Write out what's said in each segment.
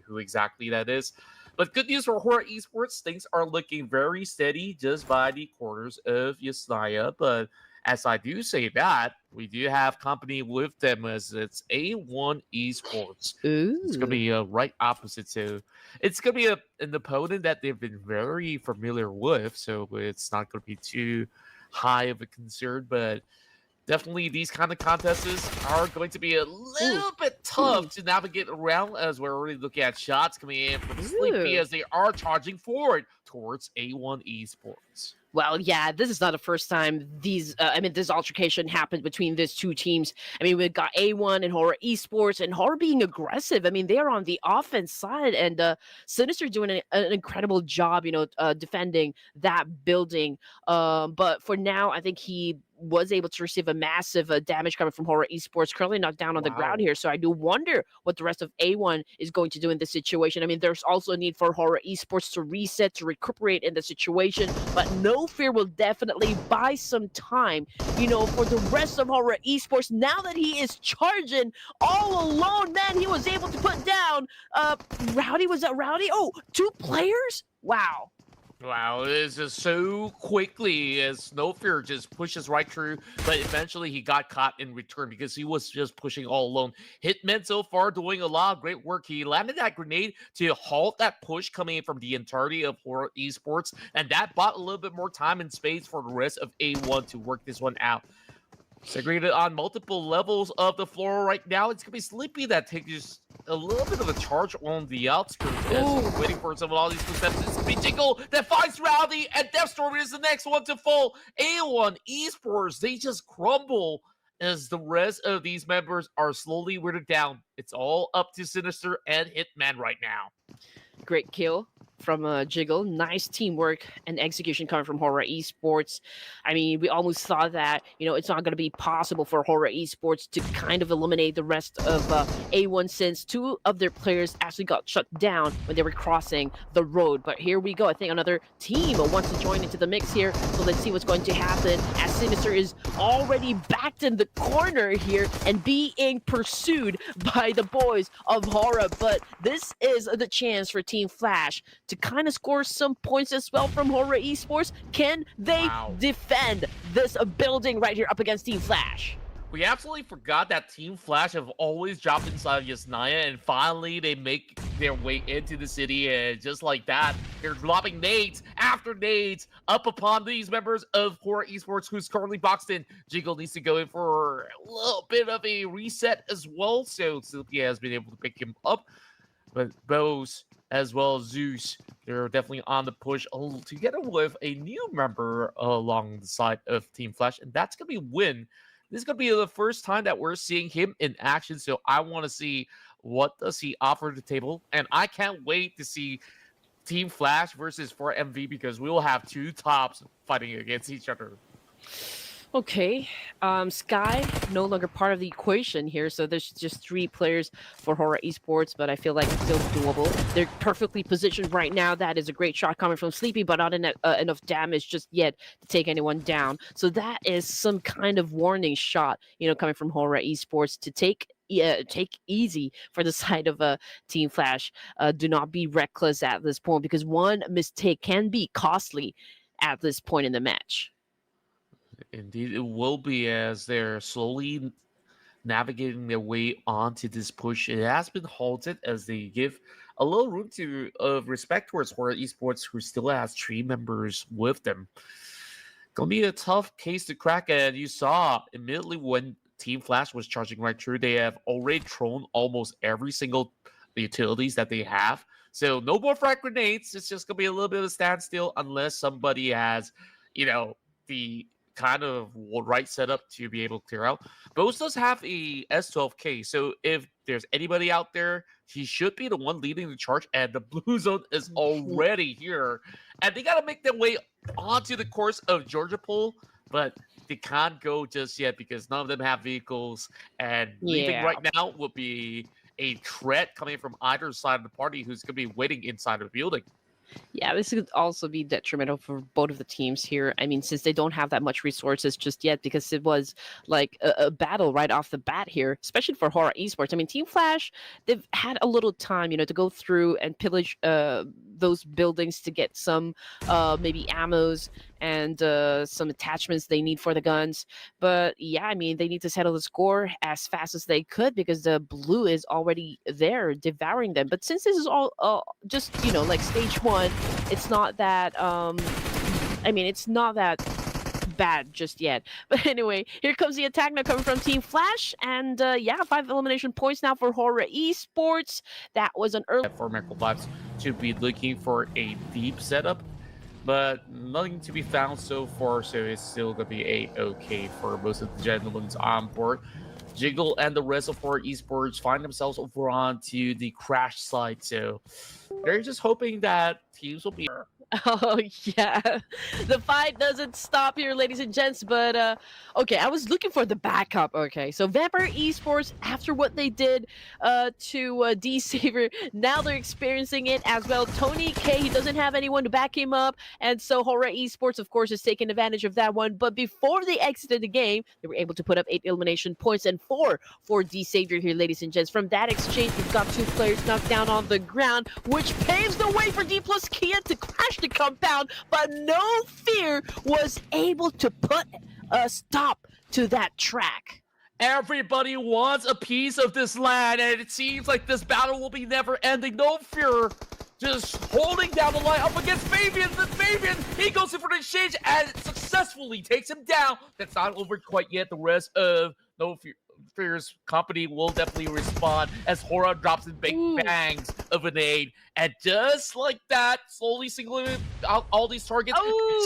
who exactly that is. But good news for Hora Esports, things are looking very steady just by the corners of Yasnaya. But as I do say that, we do have company with them as it's A1 Esports. It's going to Ooh. be right opposite. So it's going to be an opponent that they've been very familiar with. So it's not going to be too high of a concern. But definitely these kind of contests are going to be a Ooh. little bit tough to navigate around as we're already looking at shots coming in from Sleepy Ooh. as they are charging forward towards A1 Esports. Well, yeah, this is not the first time this altercation happened between these two teams. I mean, we've got A1 and Hora Esports, and Hora being aggressive. I mean, they are on the offense side, and Sinister doing an incredible job, defending that building. But for now, I think he was able to receive a massive damage coming from Hora Esports, currently knocked down on the ground Wow. here. So I do wonder what the rest of A1 is going to do in this situation. I mean, there's also a need for Hora Esports to reset, to recuperate in the situation, but No Fear will definitely buy some time, for the rest of Hora Esports. Now that he is charging all alone, man, he was able to put down Rowdy. Was that Rowdy? Oh, 2 players? Wow. Wow, it is just so quickly as No Fear just pushes right through, but eventually he got caught in return because he was just pushing all alone. Hitman so far doing a lot of great work. He landed that grenade to halt that push coming in from the entirety of Hora Esports, and that bought a little bit more time and space for the rest of A1 to work this one out. Segregated on multiple levels of the floor right now. It's going to be Sleepy that takes just a little bit of a charge on the outskirts as he's waiting for some of all these steps. It's going to be Jingle that finds Rowdy, and Deathstorm is the next one to fall. A1 Esports, they just crumble as the rest of these members are slowly weirded down. It's all up to Sinister and Hitman right now. Great kill from Jiggle. Nice teamwork and execution coming from Hora Esports. I mean, we almost thought that, it's not going to be possible for Hora Esports to kind of eliminate the rest of A1 since 2 of their players actually got shut down when they were crossing the road. But here we go. I think another team wants to join into the mix here. So let's see what's going to happen as Sinister is already backed in the corner here and being pursued by the boys of Hora. But this is the chance for Team Flash to kind of score some points as well from Hora Esports. Can they defend this building right here up against Team Flash? We absolutely forgot that Team Flash have always dropped inside of Yasnaya, and finally they make their way into the city, and just like that, they're dropping nades after nades up upon these members of Hora Esports, who's currently boxed in. Jiggle needs to go in for a little bit of a reset as well, so Sylvia has been able to pick him up. But Bose, as well as Zeus, they're definitely on the push together with a new member along the side of Team Flash, and that's going to be Win. This is going to be the first time that we're seeing him in action, so I want to see what does he offer to the table, and I can't wait to see Team Flash versus 4MV because we will have 2 tops fighting against each other. Okay, Sky no longer part of the equation here, so there's just 3 players for Hora Esports, but I feel like it's still doable. They're perfectly positioned right now. That is a great shot coming from Sleepy, but not enough damage just yet to take anyone down. So that is some kind of warning shot, coming from Hora Esports to take easy for the side of Team Flash. Do not be reckless at this point because one mistake can be costly at this point in the match. Indeed, it will be as they're slowly navigating their way onto this push. It has been halted as they give a little room to of respect towards Hora Esports, who still has 3 members with them. Gonna be a tough case to crack, and you saw immediately when Team Flash was charging right through, they have already thrown almost every single utilities that they have. So no more frag grenades. It's just gonna be a little bit of a standstill unless somebody has, the kind of right setup to be able to clear out. Bose does have a S12K, so if there's anybody out there, he should be the one leading the charge, and the blue zone is already here. And they got to make their way onto the course of Georgia Pole, but they can't go just yet because none of them have vehicles, and leaving right now would be a threat coming from either side of the party who's going to be waiting inside of the building. Yeah, this could also be detrimental for both of the teams here. I mean, since they don't have that much resources just yet, because it was like a battle right off the bat here, especially for Hora Esports. I mean, Team Flash, they've had a little time, to go through and pillage those buildings to get some maybe ammos and some attachments they need for the guns. But yeah, I mean, they need to settle the score as fast as they could because the blue is already there devouring them. But since this is all just, like stage one, it's not that I mean, it's not that bad just yet. But anyway, here comes the attack now coming from Team Flash, and yeah, 5 elimination points now for Hora Esports. That was an early For Miracle Vibes to be looking for a deep setup, but nothing to be found so far, so it's still gonna be a-okay for most of the gentlemen on board. Jiggle and the rest of Hora Esports find themselves over onto the crash side, so they're just hoping that teams will be. Oh yeah, the fight doesn't stop here, ladies and gents. But okay, I was looking for the backup. Okay, so Vampire Esports, after what they did to D Saver, now they're experiencing it as well. Tony K, he doesn't have anyone to back him up, and so Hora Esports, of course, is taking advantage of that one. But before they exited the game, they were able to put up 8 elimination points and 4 for D Savior here, ladies and gents. From that exchange, we've got 2 players knocked down on the ground, which paves the way for D plus Kia to crash the compound, but No Fear was able to put a stop to that track. Everybody wants a piece of this land, and it seems like this battle will be never ending. No Fear just holding down the line up against Fabian. But Fabian, he goes in for the exchange and successfully takes him down. That's not over quite yet. The rest of No Fear's company will definitely respond as Hora drops in big bangs of an aid. And just like that, slowly singling out all these targets.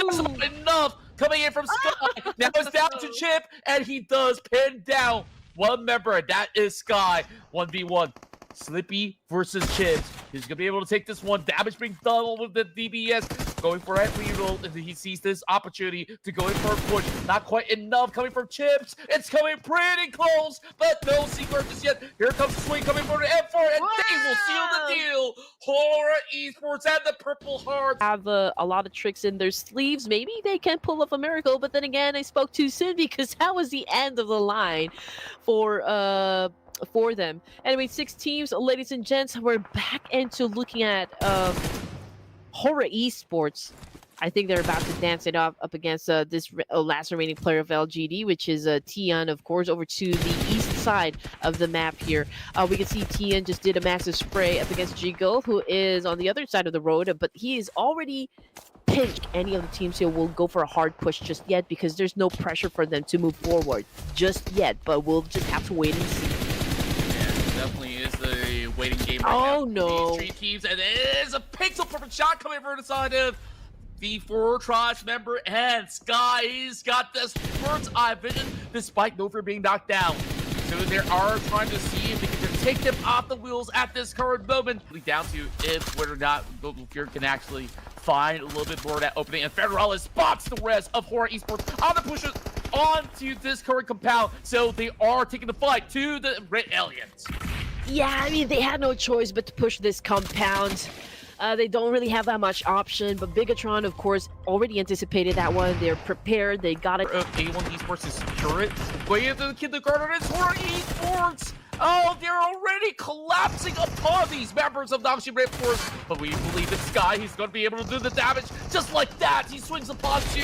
Just not enough coming in from Sky. Now it's down to Chip, and he does pin down one member, and that is Sky. 1v1. Slippy versus Chips. He's gonna be able to take this one. Damage being done with the DBS. Going for a reroll, and he sees this opportunity to go in for a push. Not quite enough coming from Chips. It's coming pretty close, but no secret just yet. Here comes the swing coming for the M4, and they will seal the deal. Hora Esports and the Purple Hearts have a lot of tricks in their sleeves. Maybe they can pull off a miracle, but then again, I spoke too soon because that was the end of the line for them. Anyway, 6 teams, ladies and gents. We're back into looking at Hora Esports. I think they're about to dance it up against this last remaining player of LGD, which is Tian, of course, over to the east side of the map here. We can see Tian just did a massive spray up against Jiggle, who is on the other side of the road, but he is already pinched. Any of the teams here will go for a hard push just yet because there's no pressure for them to move forward just yet, but we'll just have to wait and see. definitely is the waiting game right now. Oh no. These 3 teams, and it is a pixel perfect shot coming from the side of the Fortress member, and Sky. He's got this bird's eye vision despite No Fear being knocked down. So they are trying to see if they can take them off the wheels at this current moment. Down to if whether or not No Fear can actually find a little bit more of that opening, and Federales spots the rest of Hora Esports on the pushes onto this current compound. So they are taking the fight to the Red Aliens. Yeah, I mean, they had no choice but to push this compound. They don't really have that much option, but Bigatron, of course, already anticipated that one. They're prepared. They got it. A1 Esports is secure it. Going into the kindergarten, it's Hora Esports. Oh, they're already collapsing upon these members of Naxi Red Force. But we believe in Sky. He's going to be able to do the damage just like that. He swings upon 2.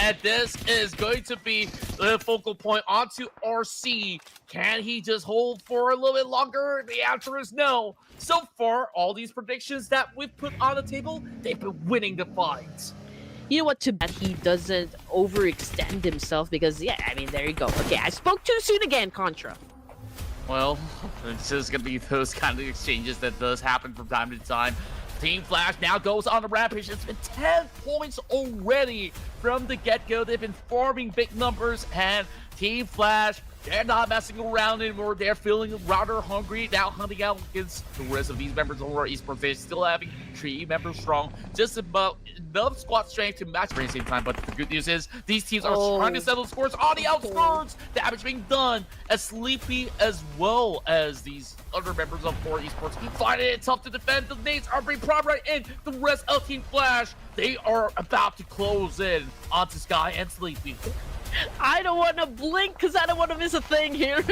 And this is going to be the focal point onto RC. Can he just hold for a little bit longer? The answer is no. So far, all these predictions that we've put on the table, they've been winning the fights. You know what, too bad he doesn't overextend himself because, yeah, I mean, there you go. Okay, I spoke too soon again, Contra. Well, this is going to be those kind of exchanges that does happen from time to time. Team Flash now goes on a rampage. It's been 10 points already from the get-go. They've been forming big numbers, and Team Flash, they're not messing around anymore. They're feeling rather hungry now, hunting out against the rest of these members of Hora Esports. They're still having 3 members strong, just about enough squad strength to match at the same time. But the good news is these teams are trying to settle scores on the outskirts. Damage being done as Sleepy as well as these other members of Hora Esports finding it tough to defend. The nades are being propped right in. The rest of Team Flash, they are about to close in onto Sky and Sleepy. I don't want to blink because I don't want to miss a thing here.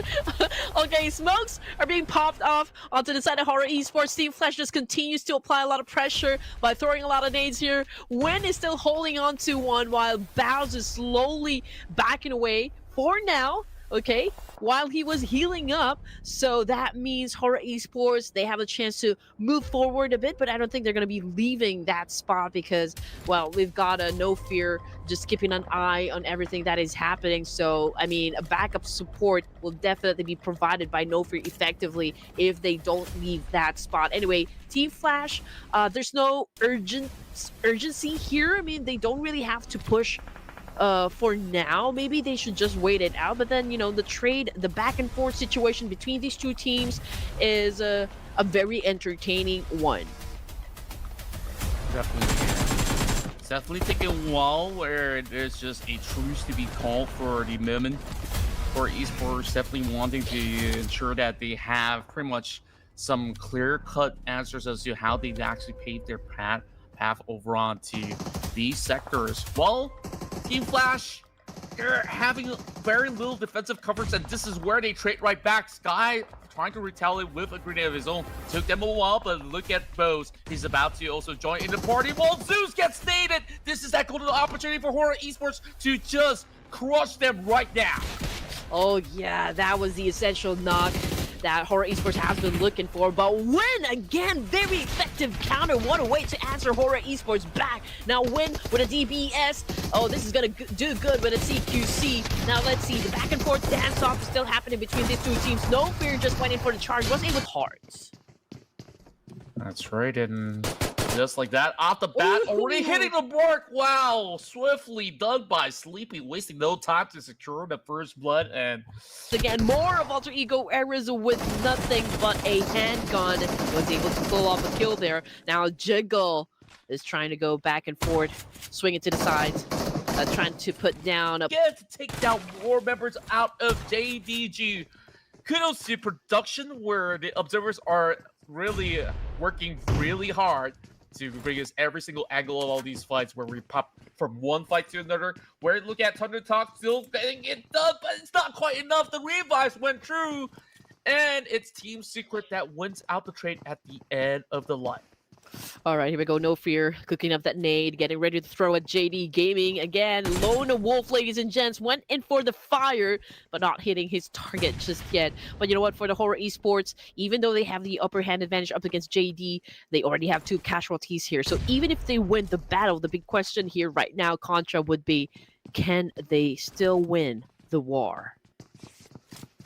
Okay, smokes are being popped off onto the side of Hora Esports. Team Flash just continues to apply a lot of pressure by throwing a lot of nades here. Wen is still holding on to one while Bows is slowly backing away for now. Okay, while he was healing up. So that means Hora Esports, they have a chance to move forward a bit, but I don't think they're going to be leaving that spot because, well, we've got a No Fear just keeping an eye on everything that is happening. So, I mean, a backup support will definitely be provided by No Fear effectively if they don't leave that spot. Anyway, Team Flash, there's no urgency here. I mean, they don't really have to push for now. Maybe they should just wait it out, but then, you know, the back and forth situation between these two teams is a very entertaining one. Definitely. It's definitely taking a while where there's just a truce to be called for the moment. For esports definitely wanting to ensure that they have pretty much some clear-cut answers as to how they actually paved their path over onto these sectors. Well, Team Flash, they're having very little defensive coverage, and this is where they trade right back. Sky trying to retaliate with a grenade of his own. Took them a while, but look at Bose. He's about to also join in the party. Well, Zeus gets naded. This is that golden opportunity for Hora Esports to just crush them right now. Oh yeah, that was the essential knock that Hora Esports has been looking for, but Wen again, very effective counter. What a way to answer Hora Esports back. Now Wen with a DBS. Oh, this is gonna do good with a CQC. Now let's see, the back and forth dance off is still happening between these two teams. No Fear just went in for the charge, was able with hearts. That's right, and just like that, off the bat, already hitting the mark. Wow, swiftly done by Sleepy, wasting no time to secure the first blood. And again, more of Alter Ego errors with nothing but a handgun. Was able to pull off a kill there. Now Jiggle is trying to go back and forth, swing it to the sides, trying to put down again to take down more members out of JDG. Kudos to production, where the observers are really working really hard to bring us every single angle of all these fights, where we pop from one fight to another. Where look at Thunder Talk still getting it done, but it's not quite enough. The revives went through, and it's Team Secret that wins out the trade at the end of the line. All right, here we go. No Fear cooking up that nade, getting ready to throw at JD Gaming again. Lone Wolf, ladies and gents, went in for the fire, but not hitting his target just yet. But you know what? For the Hora Esports, even though they have the upper hand advantage up against JD, they already have 2 casualties here. So even if they win the battle, the big question here right now, Contra, would be, can they still win the war?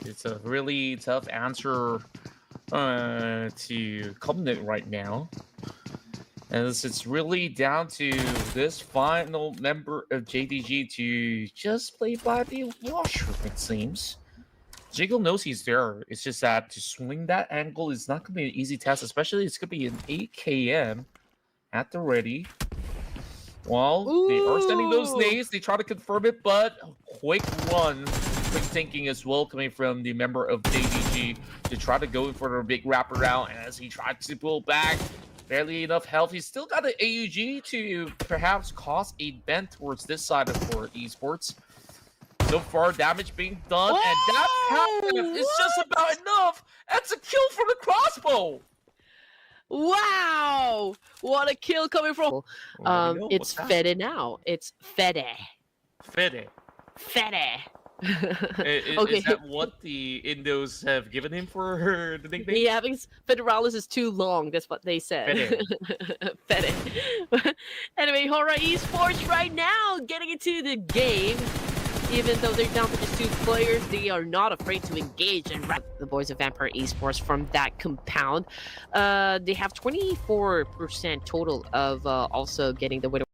It's a really tough answer to culminate right now, as it's really down to this final member of JDG to just play by the washroom, it seems. Jiggle knows he's there. It's just that to swing that angle is not going to be an easy task, especially it's going to be an 8 km at the ready. Well, they are sending those nades. They try to confirm it, but quick run. Quick thinking as well coming from the member of JDG to try to go in for a big wraparound, and as he tried to pull back, barely enough health. He's still got an AUG to perhaps cause a bend towards this side of Hora Esports. So far, damage being done, and that is just about enough. That's a kill for the crossbow. Wow! What a kill coming from... it's Fede now. It's Fede. Fede. Fede. Is that what the Indos have given him for the nickname? Yeah, because Federalis is too long. That's what they said. Fede. Anyway, Hora Esports right now getting into the game. Even though they're down to just 2 players, they are not afraid to engage and wrap the boys of Vampire Esports from that compound. They have 24% total of also getting the winner.